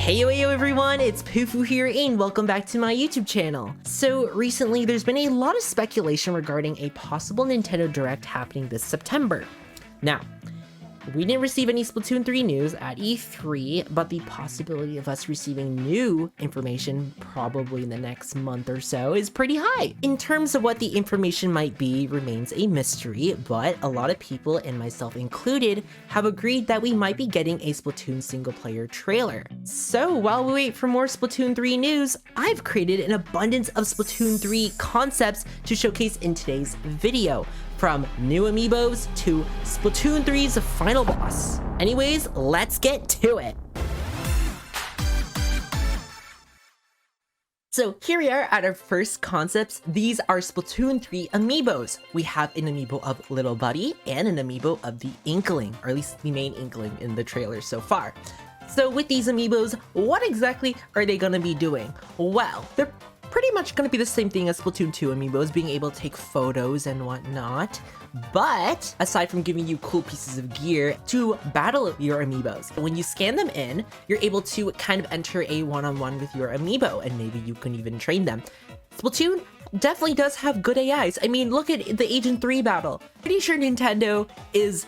Hey everyone, it's Pufuu here and welcome back to my YouTube channel. So recently there's been a lot of speculation regarding a possible Nintendo Direct happening this September. Now, we didn't receive any Splatoon 3 news at E3, but the possibility of us receiving new information probably in the next month or so is pretty high. In terms of what the information might be remains a mystery, but a lot of people, and myself included, have agreed that we might be getting a Splatoon single player trailer. So while we wait for more Splatoon 3 news, I've created an abundance of Splatoon 3 concepts to showcase in today's video. From new Amiibos to Splatoon 3's final boss. Anyways, let's get to it. So here we are at our first concepts. These are Splatoon 3 Amiibos. We have an Amiibo of Little Buddy and an Amiibo of the Inkling, or at least the main Inkling in the trailer so far. So with these Amiibos, what exactly are they gonna be doing? Well, they're pretty much going to be the same thing as Splatoon 2 Amiibos, being able to take photos and whatnot. But aside from giving you cool pieces of gear to battle your Amiibos, when you scan them in, you're able to kind of enter a one-on-one with your Amiibo, and maybe you can even train them. Splatoon definitely does have good AIs. I mean, look at the Agent 3 battle. Pretty sure Nintendo is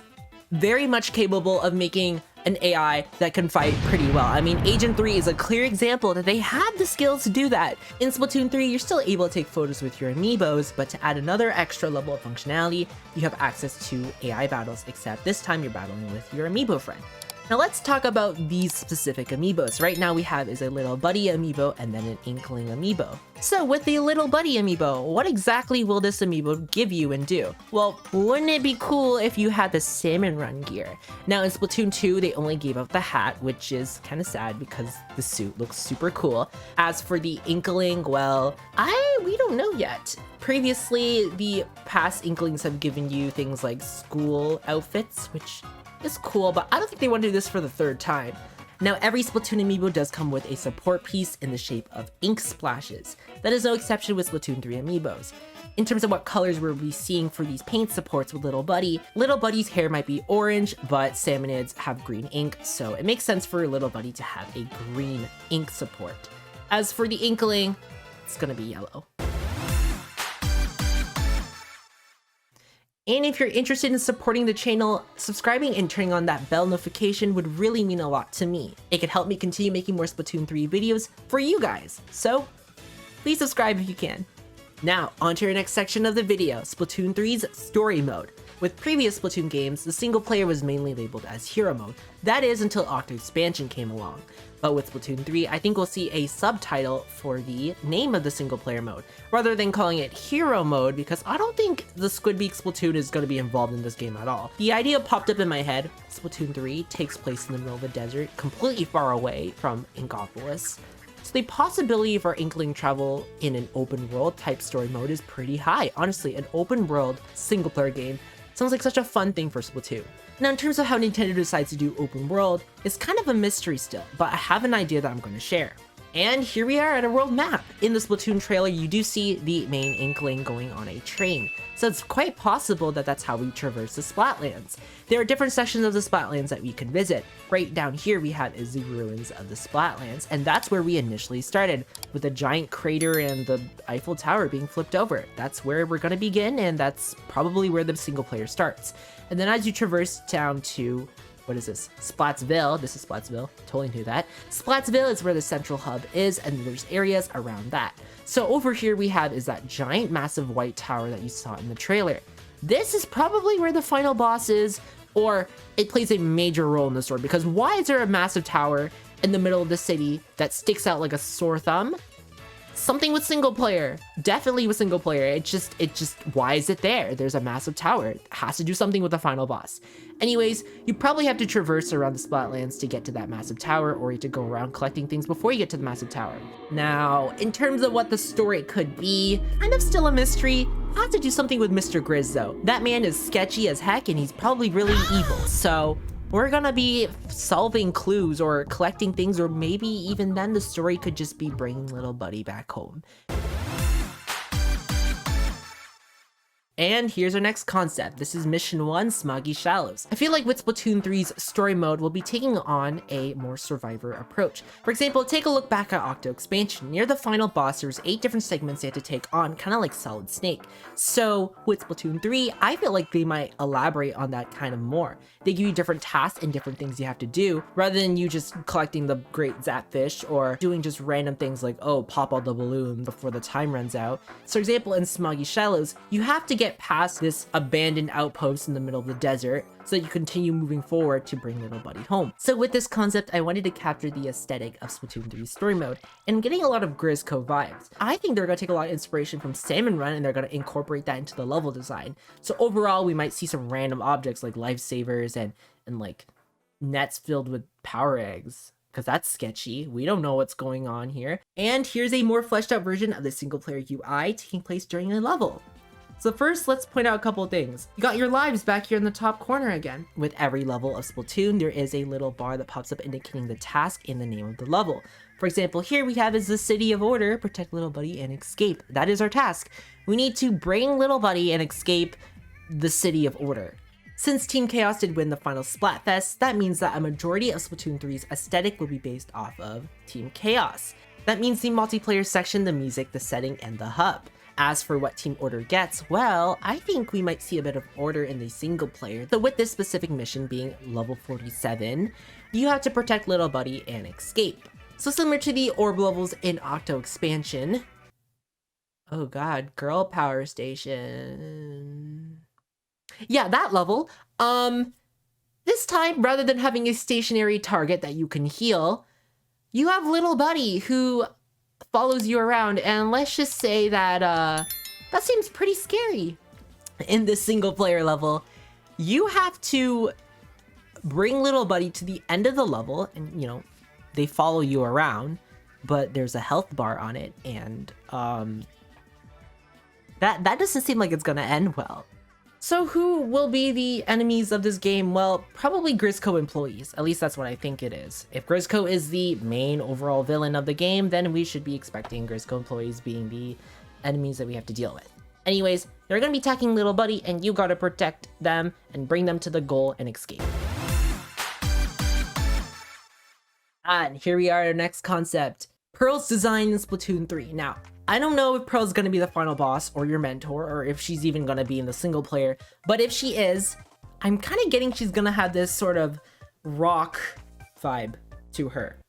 very much capable of making an AI that can fight pretty well. I mean, Agent 3 is a clear example that they have the skills to do that. In Splatoon 3, you're still able to take photos with your Amiibos, but to add another extra level of functionality, you have access to AI battles, except this time you're battling with your Amiibo friend. Now let's talk about these specific Amiibos. Right now we have is a Little Buddy Amiibo and then an Inkling Amiibo. So with the Little Buddy Amiibo, what exactly will this Amiibo give you and do? Well, wouldn't it be cool if you had the Salmon Run gear? Now in Splatoon 2, they only gave out the hat, which is kind of sad because the suit looks super cool. As for the Inkling, well, we don't know yet. Previously, the past Inklings have given you things like school outfits, which is cool, but I don't think they want to do this for the third time. Now, every Splatoon Amiibo does come with a support piece in the shape of ink splashes. That is no exception with Splatoon 3 Amiibos. In terms of what colors we'll be seeing for these paint supports with Little Buddy's hair might be orange, but Salmonids have green ink, so it makes sense for Little Buddy to have a green ink support. As for the Inkling, it's gonna be yellow. And if you're interested in supporting the channel, subscribing and turning on that bell notification would really mean a lot to me. It could help me continue making more Splatoon 3 videos for you guys. So please subscribe if you can. Now, on to our next section of the video, Splatoon 3's story mode. With previous Splatoon games, the single player was mainly labeled as hero mode. That is until Octo Expansion came along. But with Splatoon 3, I think we'll see a subtitle for the name of the single player mode, rather than calling it hero mode, because I don't think the Squidbeak Splatoon is going to be involved in this game at all. The idea popped up in my head. Splatoon 3 takes place in the middle of the desert, completely far away from Inkopolis. So the possibility for Inkling travel in an open world type story mode is pretty high. Honestly, an open world single player game sounds like such a fun thing for Splatoon. Now, in terms of how Nintendo decides to do open world, it's kind of a mystery still, but I have an idea that I'm going to share. And here we are at a world map. In the Splatoon trailer, you do see the main Inkling going on a train. So it's quite possible that that's how we traverse the Splatlands. There are different sections of the Splatlands that we can visit. Right down here we have is the ruins of the Splatlands, and that's where we initially started, with a giant crater and the Eiffel Tower being flipped over. That's where we're gonna begin, and that's probably where the single player starts. And then as you traverse down to, what is this? Splatsville. This is Splatsville. Totally knew that. Splatsville is where the central hub is, and there's areas around that. So over here we have is that giant massive white tower that you saw in the trailer. This is probably where the final boss is, or it plays a major role in the story, because why is there a massive tower in the middle of the city that sticks out like a sore thumb? Something with single player, definitely with single player. It just, why is it there? There's a massive tower. It has to do something with the final boss. Anyways, you probably have to traverse around the Splatlands to get to that massive tower, or you have to go around collecting things before you get to the massive tower. Now, in terms of what the story could be, kind of still a mystery. I have to do something with Mr. Grizz though. That man is sketchy as heck and he's probably really evil. So we're gonna be solving clues or collecting things, or maybe even then the story could just be bringing Little Buddy back home. And here's our next concept. This is Mission 1, Smoggy Shallows. I feel like with Splatoon 3's story mode, we'll be taking on a more survivor approach. For example, take a look back at Octo Expansion. Near the final boss, there's 8 different segments they had to take on, kind of like Solid Snake. So with Splatoon 3, I feel like they might elaborate on that kind of more. They give you different tasks and different things you have to do, rather than you just collecting the great Zapfish or doing just random things like, oh, pop all the balloons before the time runs out. So for example, in Smoggy Shallows, you have to get past this abandoned outpost in the middle of the desert so that you continue moving forward to bring little buddy home. So with this concept, I wanted to capture the aesthetic of Splatoon 3's story mode, and getting a lot of Grizzco vibes. I think they're going to take a lot of inspiration from Salmon Run, and they're going to incorporate that into the level design. So overall, we might see some random objects like lifesavers and like nets filled with power eggs, because that's sketchy. We don't know what's going on here. And here's a more fleshed out version of the single player UI taking place during a level. So first, let's point out a couple of things. You got your lives back here in the top corner again. With every level of Splatoon, there is a little bar that pops up indicating the task and the name of the level. For example, here we have is the City of Order, protect little buddy and escape. That is our task. We need to bring little buddy and escape the City of Order. Since Team Chaos did win the final Splatfest, that means that a majority of Splatoon 3's aesthetic will be based off of Team Chaos. That means the multiplayer section, the music, the setting, and the hub. As for what Team Order gets, well, I think we might see a bit of order in the single player, though with this specific mission being level 47, you have to protect little buddy and escape. So similar to the orb levels in Octo Expansion. Oh god, Girl Power Station. Yeah, that level. This time, rather than having a stationary target that you can heal, you have little buddy who follows you around, and let's just say that that seems pretty scary. In this single player level, you have to bring little buddy to the end of the level, and you know, they follow you around, but there's a health bar on it, and that doesn't seem like it's gonna end well. So who will be the enemies of this game? Well, probably Grizzco employees. At least that's what I think it is. If Grizzco is the main overall villain of the game, then we should be expecting Grizzco employees being the enemies that we have to deal with. Anyways, they're gonna be attacking little buddy, and you gotta protect them and bring them to the goal and escape. And here we are at our next concept. Pearl's design in Splatoon 3. Now, I don't know if Pearl's gonna be the final boss or your mentor, or if she's even gonna be in the single player, but if she is, I'm kind of getting she's gonna have this sort of rock vibe to her.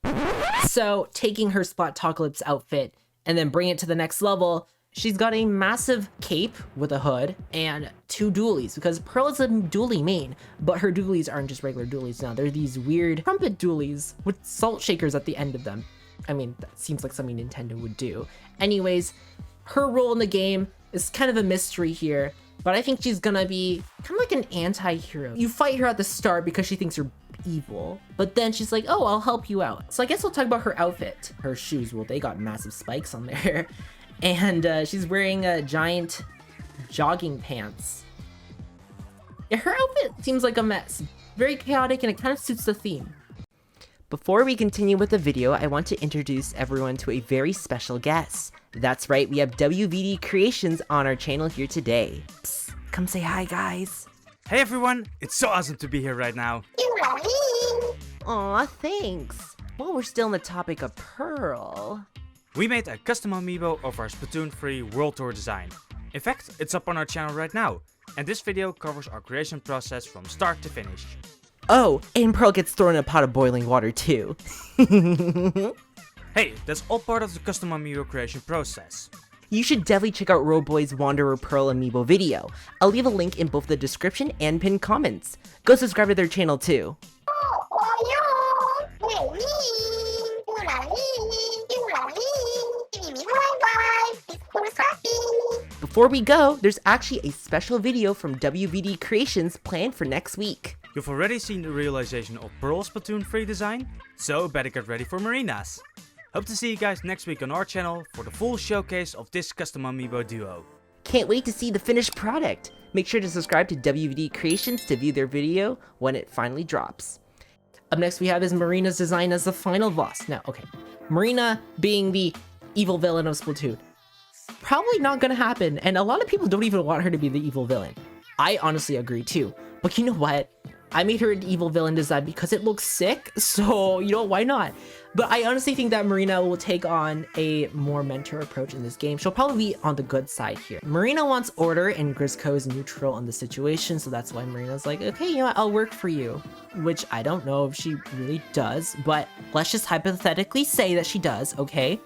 So taking her Splattocalypse outfit and then bring it to the next level, she's got a massive cape with a hood and 2 dualies, because Pearl is a dualie main, but her dualies aren't just regular dualies now. They're these weird trumpet dualies with salt shakers at the end of them. I mean, that seems like something Nintendo would do. Anyways, her role in the game is kind of a mystery here, but I think she's gonna be kind of like an anti-hero. You fight her at the start because she thinks you're evil, but then she's like, oh, I'll help you out. So I guess we'll talk about her outfit. Her shoes, well, they got massive spikes on there. And she's wearing a giant jogging pants. Yeah, her outfit seems like a mess. Very chaotic, and it kind of suits the theme. Before we continue with the video, I want to introduce everyone to a very special guest. That's right, we have WVD Creations on our channel here today. Psst, come say hi, guys. Hey everyone, it's so awesome to be here right now. Aw, thanks. While we're still on the topic of Pearl, We made a custom amiibo of our Splatoon 3 World Tour design. In fact, it's up on our channel right now, and this video covers our creation process from start to finish. oh, and Pearl gets thrown in a pot of boiling water too. Hey, that's all part of the custom amiibo creation process. You should definitely check out Roboy's Wanderer Pearl amiibo video. I'll leave a link in both the description and pinned comments. Go subscribe to their channel too. Before we go, there's actually a special video from WVD Creations planned for next week. You've already seen the realization of Pearl's Splatoon 3 design, so better get ready for Marina's. Hope to see you guys next week on our channel for the full showcase of this custom amiibo duo. Can't wait to see the finished product. Make sure to subscribe to WVD Creations to view their video when it finally drops. Up next we have is Marina's design as the final boss. Now, okay, Marina being the evil villain of Splatoon. probably not gonna happen. And a lot of people don't even want her to be the evil villain. I honestly agree too. But you know what? I made her an evil villain design because it looks sick. So, you know, why not? But I honestly think that Marina will take on a more mentor approach in this game. She'll probably be on the good side here. Marina wants order and Grisco is neutral on the situation. So that's why Marina's like, okay, you know what? I'll work for you. Which I don't know if she really does, but let's just hypothetically say that she does, okay?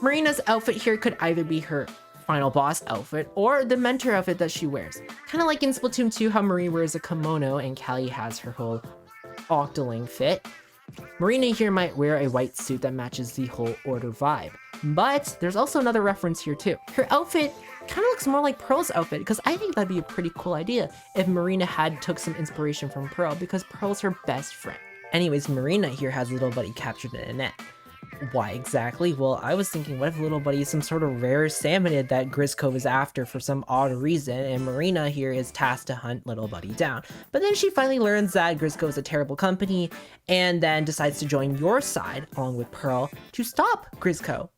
Marina's outfit here could either be her final boss outfit or the mentor outfit that she wears. Kind of like in Splatoon 2 how Marie wears a kimono and Callie has her whole Octoling fit. Marina here might wear a white suit that matches the whole order vibe. But there's also another reference here too. Her outfit kind of looks more like Pearl's outfit because I think that'd be a pretty cool idea if Marina had took some inspiration from Pearl because Pearl's her best friend. Anyways, Marina here has Little Buddy captured in a net. Why exactly? Well, I was thinking, what if Little Buddy is some sort of rare salmonid that Grisco is after for some odd reason, and Marina here is tasked to hunt Little Buddy down. But then she finally learns that Grisco is a terrible company, and then decides to join your side, along with Pearl, to stop Grisco.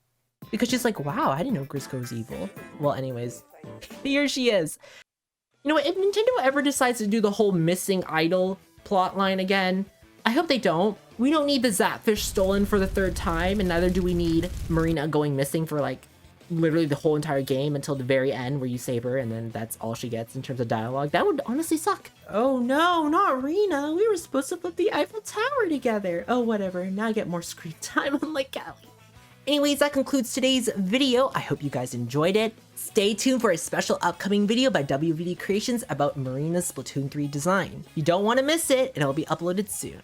Because she's like, wow, I didn't know Grisco was evil. Well, anyways, here she is. You know what, if Nintendo ever decides to do the whole missing idol plotline again, I hope they don't. We don't need the Zapfish stolen for the 3rd time, and neither do we need Marina going missing for like literally the whole entire game until the very end where you save her and then that's all she gets in terms of dialogue. That would honestly suck. Oh no, not Rena. We were supposed to put the Eiffel Tower together. Oh, whatever. Now I get more screen time unlike Callie. Anyways, that concludes today's video. I hope you guys enjoyed it. Stay tuned for a special upcoming video by WVD Creations about Marina's Splatoon 3 design. You don't want to miss it, and it'll be uploaded soon.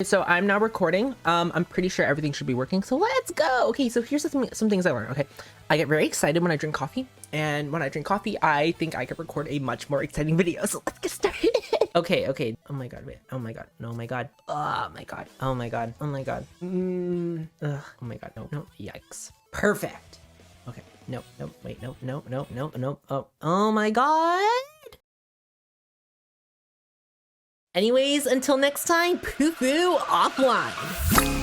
So I'm now recording. I'm pretty sure everything should be working. So let's go. Okay, so here's some things I learned. Okay, I get very excited when I drink coffee, and when I drink coffee, I think I can record a much more exciting video. So let's get started. Okay. Oh my god, wait. Oh my god. No, oh my god. Oh my god. Oh my god. Oh my god. Oh my god. No. Yikes. Perfect. Okay. No. Wait. No. Oh my god. Anyways, until next time, Pufuu offline.